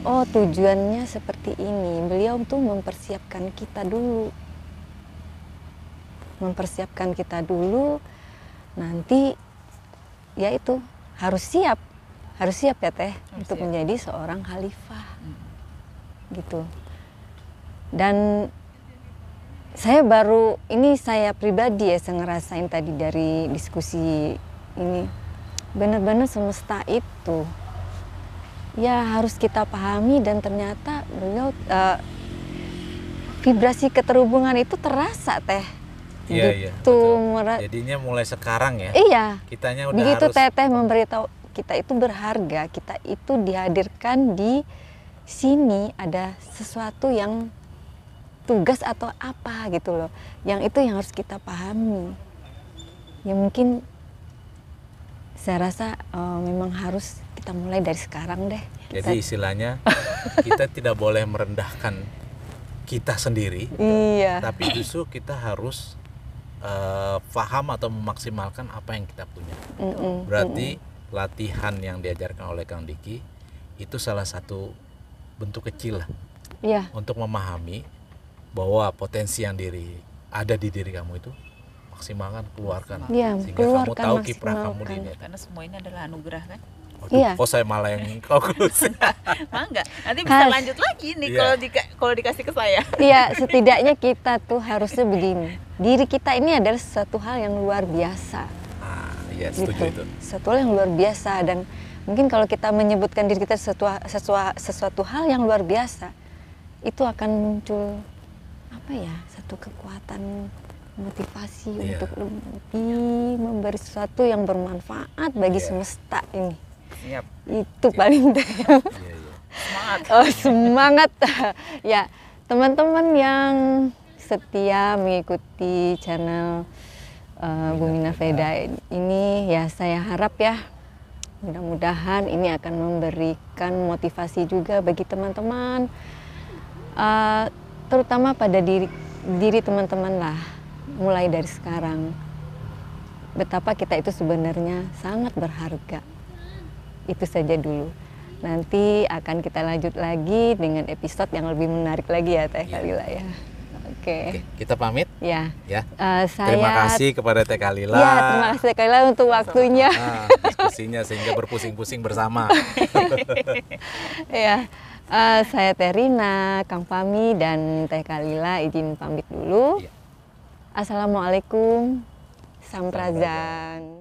oh tujuannya seperti ini. Beliau tuh mempersiapkan kita dulu, nanti ya itu harus siap ya Teh untuk menjadi seorang khalifah gitu. Dan saya saya pribadi ya saya ngerasain tadi dari diskusi ini, benar-benar semesta itu ya harus kita pahami, dan ternyata beliau vibrasi keterhubungan itu terasa Teh. Iya, betul. Jadinya mulai sekarang ya. Iya. Kitanya udah begitu harus Teteh memberitahu kita itu berharga, kita itu dihadirkan di sini, ada sesuatu yang tugas atau apa gitu loh. Yang itu yang harus kita pahami. Ya mungkin saya rasa memang harus kita mulai dari sekarang deh. Jadi istilahnya kita tidak boleh merendahkan kita sendiri. Iya. Tapi justru kita harus paham atau memaksimalkan apa yang kita punya. Berarti latihan yang diajarkan oleh Kang Diki itu salah satu bentuk kecil lah untuk memahami bahwa potensi yang ada di diri kamu itu maksimalkan, keluarkan, sehingga kamu tahu kiprah kamu di ini. Karena semua ini adalah anugerah kan. Kok saya malah yang konklusi. Enggak, nanti bisa lanjut lagi nih kalau dikasih ke saya. Iya, setidaknya kita tuh harusnya begini. Diri kita ini adalah sesuatu hal yang luar biasa. Iya, setuju itu. Sesuatu hal yang luar biasa, dan mungkin kalau kita menyebutkan diri kita sesuatu hal yang luar biasa, itu akan muncul apa ya, satu kekuatan motivasi untuk lebih memberi sesuatu yang bermanfaat bagi semesta ini. Siap. Itu paling Semangat. Oh, semangat. Ya, teman-teman yang setia mengikuti channel Bumina Veda ini, ya saya harap ya mudah-mudahan ini akan memberikan motivasi juga bagi teman-teman, terutama pada diri teman-teman lah, mulai dari sekarang. Betapa kita itu sebenarnya sangat berharga. Itu saja dulu. Nanti akan kita lanjut lagi dengan episode yang lebih menarik lagi ya Teh Kalila ya. Oke, kita pamit. Ya. Terima kasih kepada Teh Kalila. Ya, terima kasih Teh Kalila untuk waktunya. Diskusinya sehingga berpusing-pusing bersama. Ya, saya Teh Rina, Kang Fami dan Teh Kalila izin pamit dulu. Assalamualaikum, Samprazan.